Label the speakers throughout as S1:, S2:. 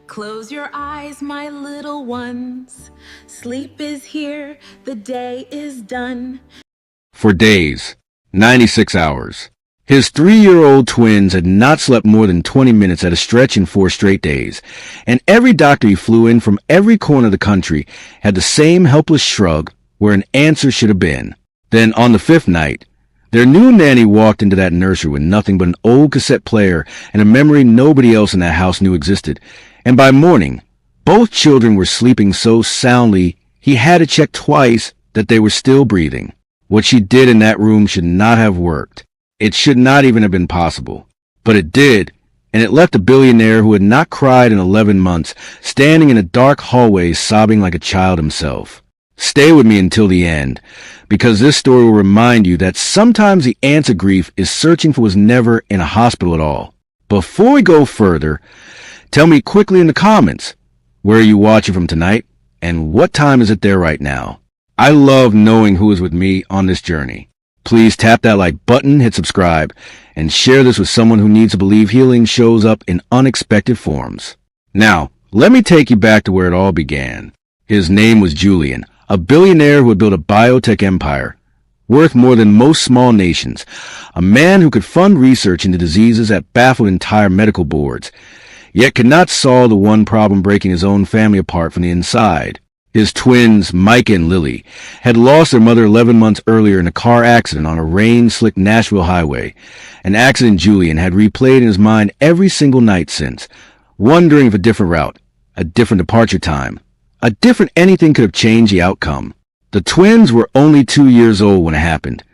S1: Close your eyes, my little ones. Sleep is here, the day is done.
S2: For days, 96 hours. His 3-year-old twins had not slept more than 20 minutes at a stretch in 4 straight days, and every doctor he flew in from every corner of the country had the same helpless shrug where an answer should have been. Then, on the 5th night, their new nanny walked into that nursery with nothing but an old cassette player and a memory nobody else in that house knew existed, and by morning, both children were sleeping so soundly he had to check twice that they were still breathing. What she did in that room should not have worked. It should not even have been possible. But it did, and it left a billionaire who had not cried in 11 months, standing in a dark hallway sobbing like a child himself. Stay with me until the end, because this story will remind you that sometimes the answer grief is searching for was never in a hospital at all. Before we go further, tell me quickly in the comments, where are you watching from tonight, and what time is it there right now? I love knowing who is with me on this journey. Please tap that like button, hit subscribe, and share this with someone who needs to believe healing shows up in unexpected forms. Now, let me take you back to where it all began. His name was Julian, a billionaire who had built a biotech empire, worth more than most small nations, a man who could fund research into diseases that baffled entire medical boards, yet could not solve the one problem breaking his own family apart from the inside. His twins, Micah and Lily, had lost their mother 11 months earlier in a car accident on a rain-slicked Nashville highway, an accident Julian had replayed in his mind every single night since, wondering if a different route, a different departure time, a different anything could have changed the outcome. The twins were only 2 years old when it happened,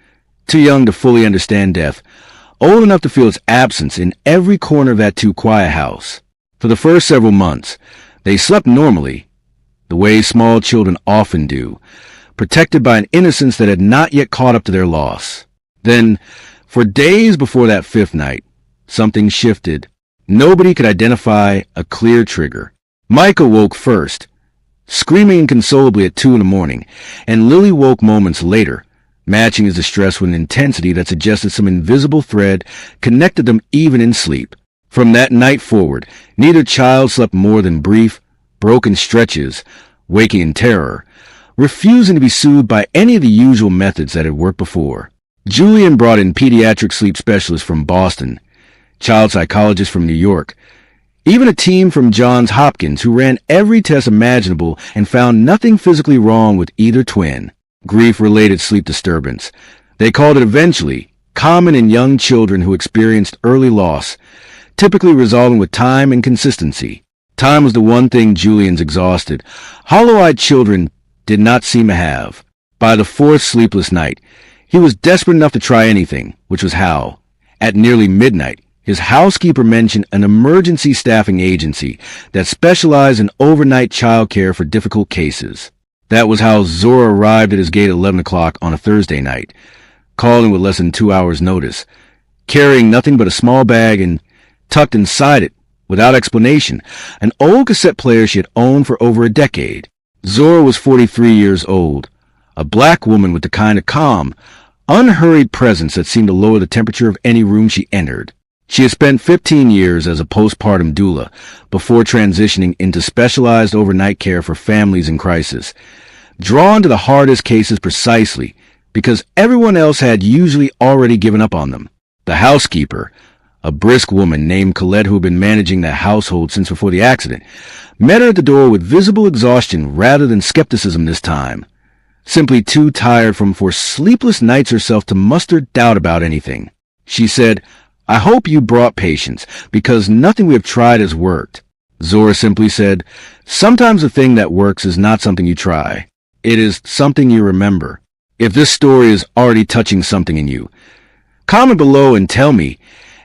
S2: too young to fully understand death, old enough to feel its absence in every corner of that too-quiet house. For the first several months, they slept normally, the way small children often do, protected by an innocence that had not yet caught up to their loss. Then, for days before that 5th night, something shifted. Nobody could identify a clear trigger. Micah woke first, screaming inconsolably at 2 in the morning, and Lily woke moments later, matching his distress with an intensity that suggested some invisible thread connected them even in sleep. From that night forward, neither child slept more than brief, broken stretches, waking in terror, refusing to be soothed by any of the usual methods that had worked before. Julian brought in pediatric sleep specialists from Boston, child psychologists from New York, even a team from Johns Hopkins who ran every test imaginable and found nothing physically wrong with either twin. Grief-related sleep disturbance. They called it eventually common in young children who experienced early loss, typically resolving with time and consistency. Time was the one thing Julian's exhausted, hollow-eyed children did not seem to have. By the 4th sleepless night, he was desperate enough to try anything, which was how. At nearly midnight, his housekeeper mentioned an emergency staffing agency that specialized in overnight childcare for difficult cases. That was how Zora arrived at his gate at 11 o'clock on a Thursday night, calling with less than 2 hours' notice, carrying nothing but a small bag and, tucked inside it, without explanation, an old cassette player she had owned for over a decade. Zora was 43 years old, a black woman with the kind of calm, unhurried presence that seemed to lower the temperature of any room she entered. She had spent 15 years as a postpartum doula before transitioning into specialized overnight care for families in crisis, drawn to the hardest cases precisely because everyone else had usually already given up on them. The housekeeper, a brisk woman named Colette who had been managing the household since before the accident, met her at the door with visible exhaustion rather than skepticism this time, simply too tired from 4 sleepless nights herself to muster doubt about anything. She said, "I hope you brought patience, because nothing we have tried has worked." Zora simply said, "Sometimes the thing that works is not something you try. It is something you remember." If this story is already touching something in you, comment below and tell me,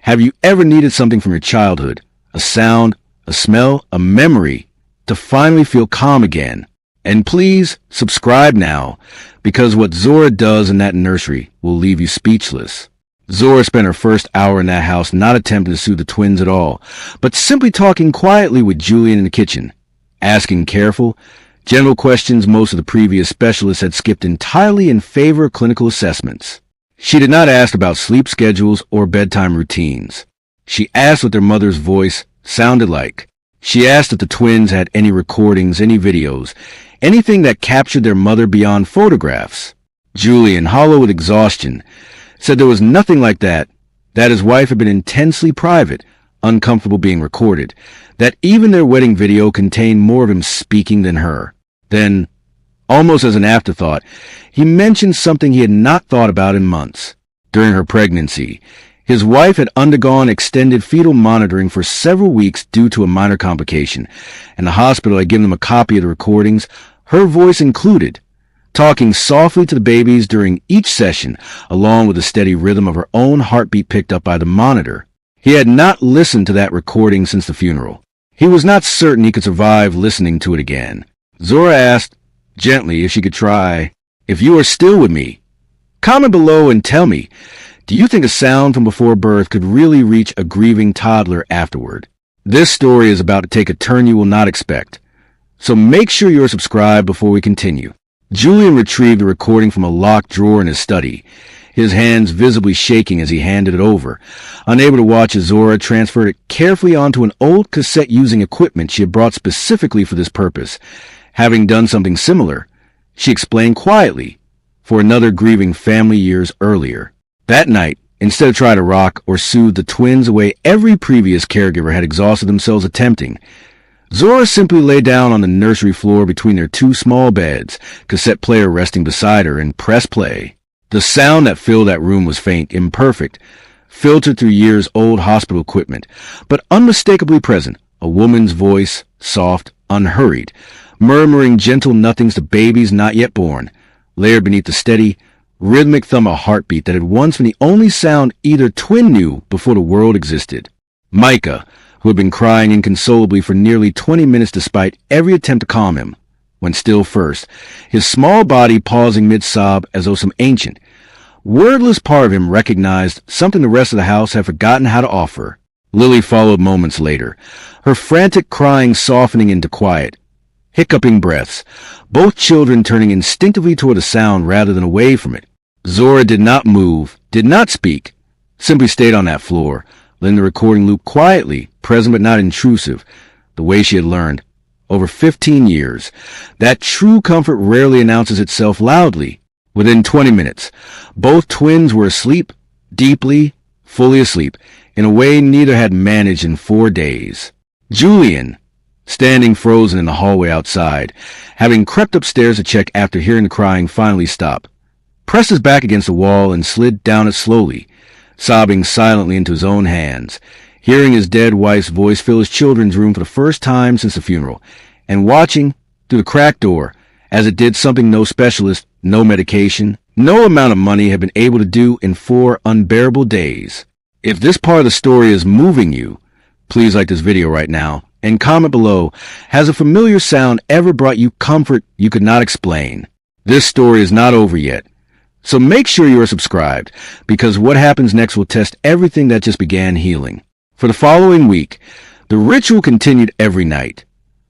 S2: have you ever needed something from your childhood, a sound, a smell, a memory, to finally feel calm again? And please subscribe now, because what Zora does in that nursery will leave you speechless. Zora spent her first hour in that house not attempting to soothe the twins at all, but simply talking quietly with Julian in the kitchen, asking careful, general questions most of the previous specialists had skipped entirely in favor of clinical assessments. She did not ask about sleep schedules or bedtime routines. She asked what their mother's voice sounded like. She asked if the twins had any recordings, any videos, anything that captured their mother beyond photographs. Julian, hollow with exhaustion, said there was nothing like that, that his wife had been intensely private, uncomfortable being recorded, that even their wedding video contained more of him speaking than her. Then, almost as an afterthought, he mentioned something he had not thought about in months. During her pregnancy, his wife had undergone extended fetal monitoring for several weeks due to a minor complication, and the hospital had given them a copy of the recordings, her voice included, talking softly to the babies during each session, along with the steady rhythm of her own heartbeat picked up by the monitor. He had not listened to that recording since the funeral. He was not certain he could survive listening to it again. Zora asked, gently, if she could try, "If you are still with me, comment below and tell me, do you think a sound from before birth could really reach a grieving toddler afterward?" This story is about to take a turn you will not expect, so make sure you're subscribed before we continue. Julian retrieved the recording from a locked drawer in his study, his hands visibly shaking as he handed it over, unable to watch as Zora transferred it carefully onto an old cassette using equipment she had brought specifically for this purpose. Having done something similar, she explained quietly, for another grieving family years earlier. That night, instead of trying to rock or soothe the twins away every previous caregiver had exhausted themselves attempting, Zora simply lay down on the nursery floor between their two small beds, cassette player resting beside her, and pressed play. The sound that filled that room was faint, imperfect, filtered through years-old hospital equipment, but unmistakably present, a woman's voice, soft, unhurried, murmuring gentle nothings to babies not yet born, layered beneath the steady, rhythmic thump of heartbeat that had once been the only sound either twin knew before the world existed. Micah, who had been crying inconsolably for nearly 20 minutes despite every attempt to calm him, went still first, his small body pausing mid-sob as though some ancient, wordless part of him recognized something the rest of the house had forgotten how to offer. Lily followed moments later, her frantic crying softening into quiet, hiccuping breaths, both children turning instinctively toward the sound rather than away from it. Zora did not move, did not speak, simply stayed on that floor, letting the recording loop quietly, present but not intrusive, the way she had learned. Over 15 years, that true comfort rarely announces itself loudly. Within 20 minutes, both twins were asleep, deeply, fully asleep, in a way neither had managed in 4 days. Julian, standing frozen in the hallway outside, having crept upstairs to check after hearing the crying finally stop, pressed his back against the wall and slid down it slowly, sobbing silently into his own hands, hearing his dead wife's voice fill his children's room for the first time since the funeral, and watching, through the cracked door, as it did something no specialist, no medication, no amount of money had been able to do in 4 unbearable days. If this part of the story is moving you, please like this video right now, and comment below, has a familiar sound ever brought you comfort you could not explain? This story is not over yet, so make sure you are subscribed, because what happens next will test everything that just began healing. For the following week, the ritual continued every night,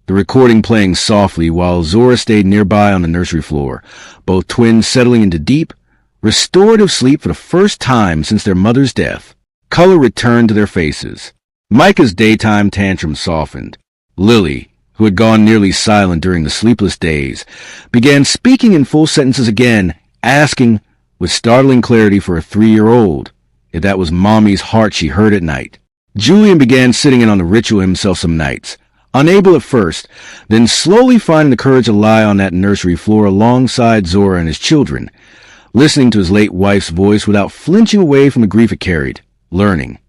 S2: the recording playing softly while Zora stayed nearby on the nursery floor, both twins settling into deep, restorative sleep for the first time since their mother's death. Color returned to their faces. Micah's daytime tantrum softened. Lily, who had gone nearly silent during the sleepless days, began speaking in full sentences again, asking, with startling clarity for a 3-year-old, if that was Mommy's heart she heard at night. Julian began sitting in on the ritual himself some nights, unable at first, then slowly finding the courage to lie on that nursery floor alongside Zora and his children, listening to his late wife's voice without flinching away from the grief it carried, learning,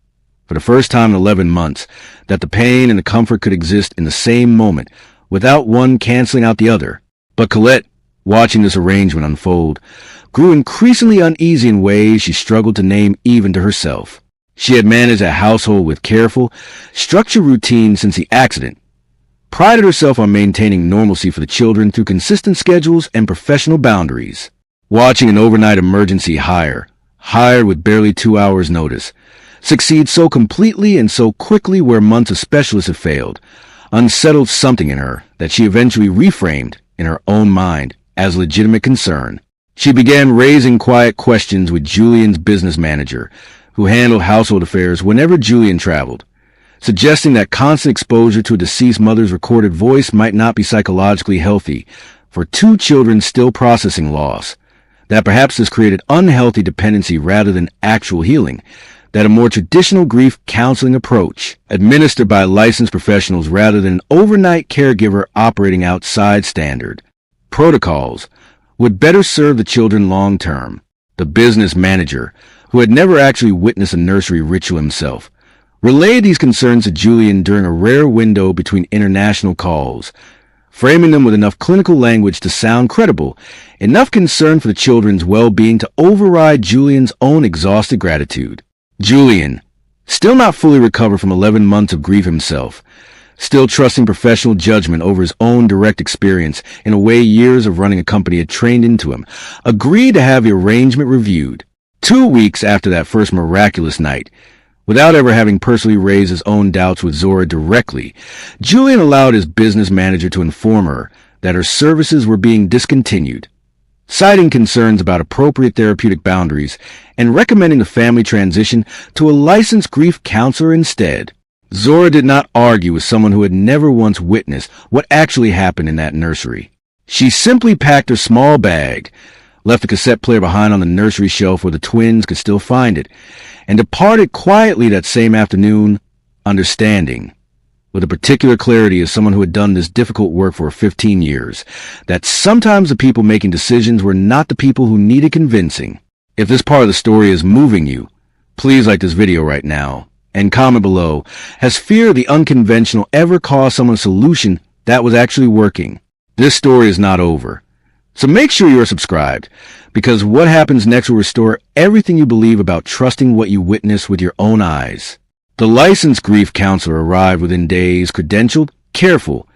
S2: for the first time in 11 months, that the pain and the comfort could exist in the same moment, without one canceling out the other. But Colette, watching this arrangement unfold, grew increasingly uneasy in ways she struggled to name even to herself. She had managed a household with careful, structured routine since the accident, prided herself on maintaining normalcy for the children through consistent schedules and professional boundaries. Watching an overnight emergency hired with barely 2 hours' notice, succeed so completely and so quickly where months of specialists had failed, unsettled something in her that she eventually reframed in her own mind as legitimate concern. She began raising quiet questions with Julian's business manager, who handled household affairs whenever Julian traveled, suggesting that constant exposure to a deceased mother's recorded voice might not be psychologically healthy for two children still processing loss, that perhaps this created unhealthy dependency rather than actual healing, that a more traditional grief counseling approach, administered by licensed professionals rather than an overnight caregiver operating outside standard protocols, would better serve the children long term. The business manager, who had never actually witnessed a nursery ritual himself, relayed these concerns to Julian during a rare window between international calls, framing them with enough clinical language to sound credible, enough concern for the children's well-being to override Julian's own exhausted gratitude. Julian, still not fully recovered from 11 months of grief himself, still trusting professional judgment over his own direct experience in a way years of running a company had trained into him, agreed to have the arrangement reviewed. 2 weeks after that first miraculous night, without ever having personally raised his own doubts with Zora directly, Julian allowed his business manager to inform her that her services were being discontinued, citing concerns about appropriate therapeutic boundaries and recommending the family transition to a licensed grief counselor instead. Zora did not argue with someone who had never once witnessed what actually happened in that nursery. She simply packed her small bag, left the cassette player behind on the nursery shelf where the twins could still find it, and departed quietly that same afternoon, understanding, with a particular clarity as someone who had done this difficult work for 15 years, that sometimes the people making decisions were not the people who needed convincing. If this part of the story is moving you, please like this video right now, and comment below, has fear of the unconventional ever caused someone a solution that was actually working? This story is not over. So make sure you are subscribed, because what happens next will restore everything you believe about trusting what you witness with your own eyes. The licensed grief counselor arrived within days, credentialed, careful,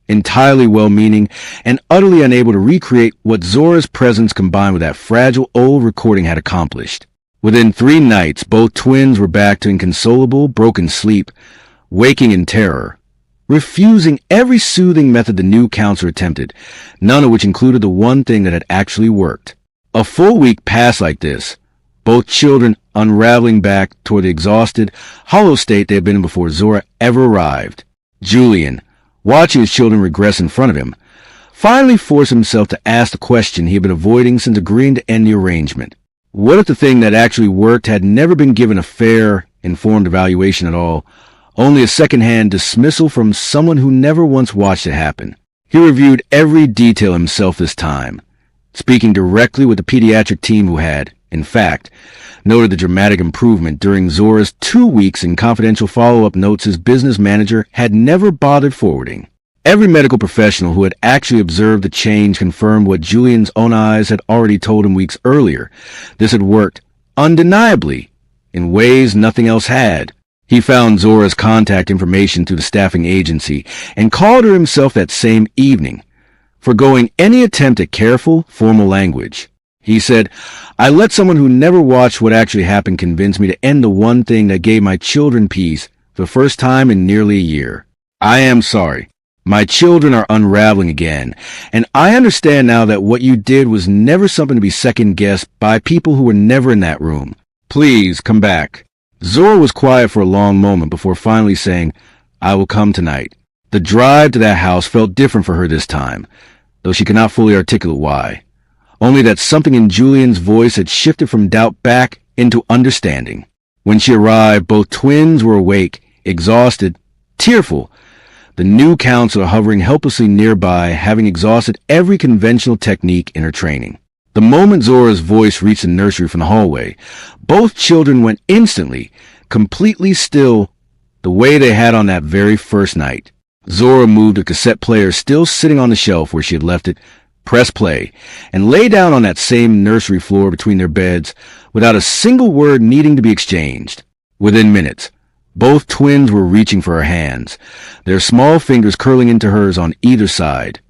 S2: entirely well-meaning, and utterly unable to recreate what Zora's presence combined with that fragile old recording had accomplished. Within 3 nights, both twins were back to inconsolable, broken sleep, waking in terror, refusing every soothing method the new counselor attempted, none of which included the one thing that had actually worked. A full week passed like this, both children unraveling back toward the exhausted, hollow state they had been in before Zora ever arrived. Julian, watching his children regress in front of him, finally forced himself to ask the question he had been avoiding since agreeing to end the arrangement. What if the thing that actually worked had never been given a fair, informed evaluation at all, only a second-hand dismissal from someone who never once watched it happen? He reviewed every detail himself this time, speaking directly with the pediatric team who had, in fact, noted the dramatic improvement during Zora's 2 weeks in confidential follow-up notes his business manager had never bothered forwarding. Every medical professional who had actually observed the change confirmed what Julian's own eyes had already told him weeks earlier. This had worked, undeniably, in ways nothing else had. He found Zora's contact information through the staffing agency and called her himself that same evening, forgoing any attempt at careful, formal language. He said, "I let someone who never watched what actually happened convince me to end the one thing that gave my children peace for the first time in nearly a year. I am sorry. My children are unraveling again, and I understand now that what you did was never something to be second-guessed by people who were never in that room. Please come back." Zora was quiet for a long moment before finally saying, "I will come tonight." The drive to that house felt different for her this time, though she could not fully articulate why. Only that something in Julian's voice had shifted from doubt back into understanding. When she arrived, both twins were awake, exhausted, tearful, the new counselor hovering helplessly nearby, having exhausted every conventional technique in her training. The moment Zora's voice reached the nursery from the hallway, both children went instantly, completely still, the way they had on that very first night. Zora moved the cassette player still sitting on the shelf where she had left it, pressed play, and lay down on that same nursery floor between their beds without a single word needing to be exchanged. Within minutes, both twins were reaching for her hands, their small fingers curling into hers on either side,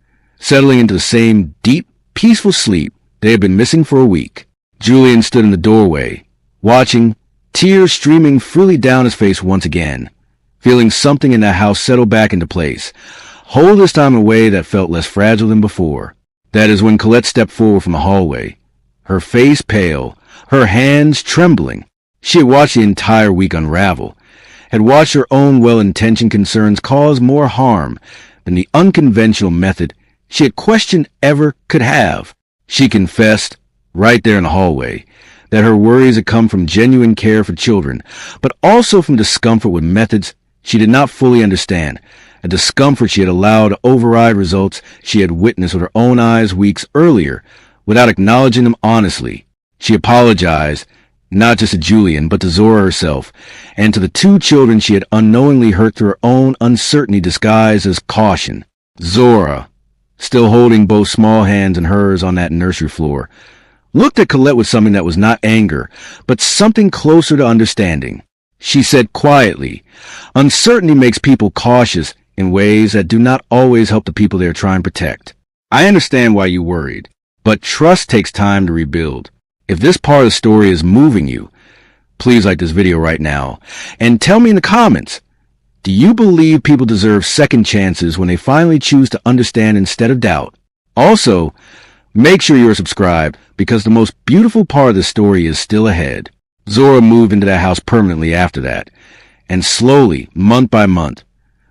S2: settling into the same deep, peaceful sleep they had been missing for a week. Julian stood in the doorway, watching, tears streaming freely down his face once again, feeling something in that house settle back into place, hold this time in a way that felt less fragile than before. That is when Colette stepped forward from the hallway, her face pale, her hands trembling. She had watched the entire week unravel, had watched her own well-intentioned concerns cause more harm than the unconventional method she had questioned ever could have. She confessed, right there in the hallway, that her worries had come from genuine care for children, but also from discomfort with methods she did not fully understand, a discomfort she had allowed to override results she had witnessed with her own eyes weeks earlier without acknowledging them honestly. She apologized, not just to Julian, but to Zora herself, and to the two children she had unknowingly hurt through her own uncertainty disguised as caution. Zora, still holding both small hands in hers on that nursery floor, looked at Colette with something that was not anger, but something closer to understanding. She said quietly, "Uncertainty makes people cautious in ways that do not always help the people they are trying to protect. I understand why you worried, but trust takes time to rebuild. If this part of the story is moving you, please like this video right now, and tell me in the comments, do you believe people deserve second chances when they finally choose to understand instead of doubt? Also, make sure you are subscribed, because the most beautiful part of the story is still ahead." Zora moved into that house permanently after that, and slowly, month by month,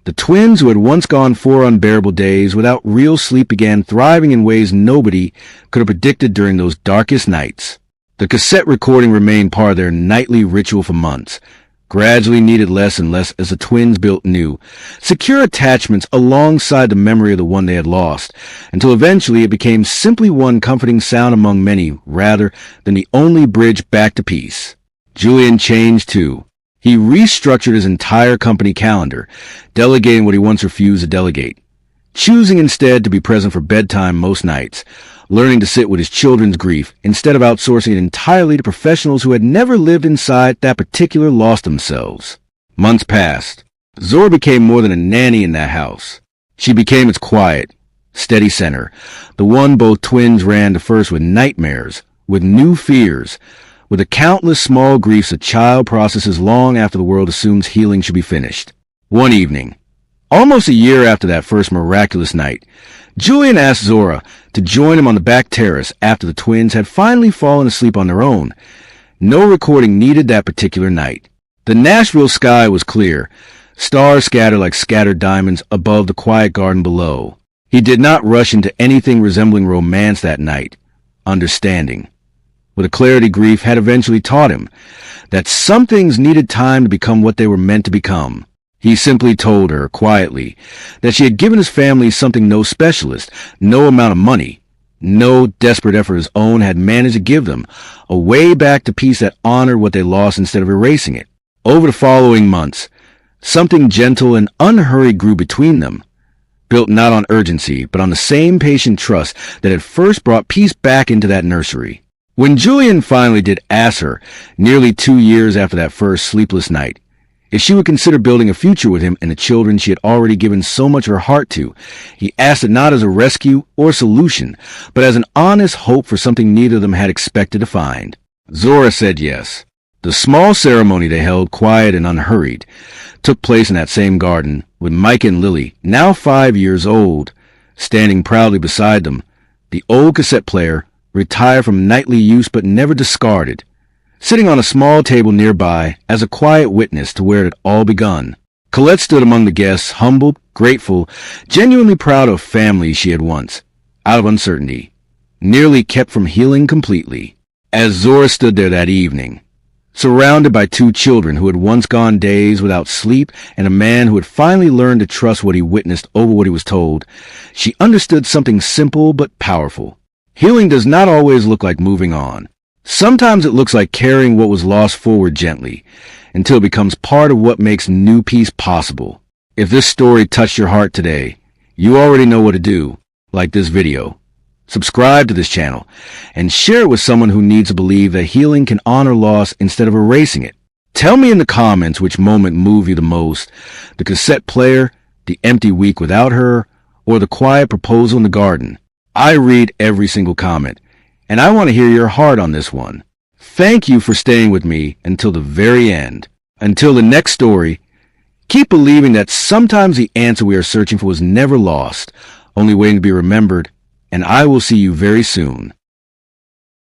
S2: the twins who had once gone 4 unbearable days without real sleep began thriving in ways nobody could have predicted during those darkest nights. The cassette recording remained part of their nightly ritual for months, gradually needed less and less as the twins built new, secure attachments alongside the memory of the one they had lost, until eventually it became simply one comforting sound among many rather than the only bridge back to peace. Julian changed too. He restructured his entire company calendar, delegating what he once refused to delegate, choosing instead to be present for bedtime most nights, learning to sit with his children's grief instead of outsourcing it entirely to professionals who had never lived inside that particular loss themselves. Months passed. Zora became more than a nanny in that house. She became its quiet, steady center, the one both twins ran to first with nightmares, with new fears, with the countless small griefs a child processes long after the world assumes healing should be finished. One evening, almost a year after that first miraculous night, Julian asked Zora to join him on the back terrace after the twins had finally fallen asleep on their own. No recording needed that particular night. The Nashville sky was clear, stars scattered like scattered diamonds above the quiet garden below. He did not rush into anything resembling romance that night, understanding, with a clarity grief had eventually taught him, that some things needed time to become what they were meant to become. He simply told her, quietly, that she had given his family something no specialist, no amount of money, no desperate effort of his own had managed to give them, a way back to peace that honored what they lost instead of erasing it. Over the following months, something gentle and unhurried grew between them, built not on urgency, but on the same patient trust that had first brought peace back into that nursery. When Julian finally did ask her, nearly 2 years after that first sleepless night, if she would consider building a future with him and the children she had already given so much of her heart to, he asked it not as a rescue or solution, but as an honest hope for something neither of them had expected to find. Zora said yes. The small ceremony they held, quiet and unhurried, took place in that same garden, with Micah and Lily, now 5 years old, standing proudly beside them, the old cassette player, retired from nightly use but never discarded, sitting on a small table nearby as a quiet witness to where it had all begun. Colette stood among the guests, humbled, grateful, genuinely proud of family she had once, out of uncertainty, nearly kept from healing completely. As Zora stood there that evening, surrounded by 2 children who had once gone days without sleep and a man who had finally learned to trust what he witnessed over what he was told, she understood something simple but powerful. Healing does not always look like moving on. Sometimes it looks like carrying what was lost forward gently, until it becomes part of what makes new peace possible. If this story touched your heart today, you already know what to do. Like this video, subscribe to this channel, and share it with someone who needs to believe that healing can honor loss instead of erasing it. Tell me in the comments which moment moved you the most, the cassette player, the empty week without her, or the quiet proposal in the garden. I read every single comment, and I want to hear your heart on this one. Thank you for staying with me until the very end. Until the next story, keep believing that sometimes the answer we are searching for is never lost, only waiting to be remembered, and I will see you very soon.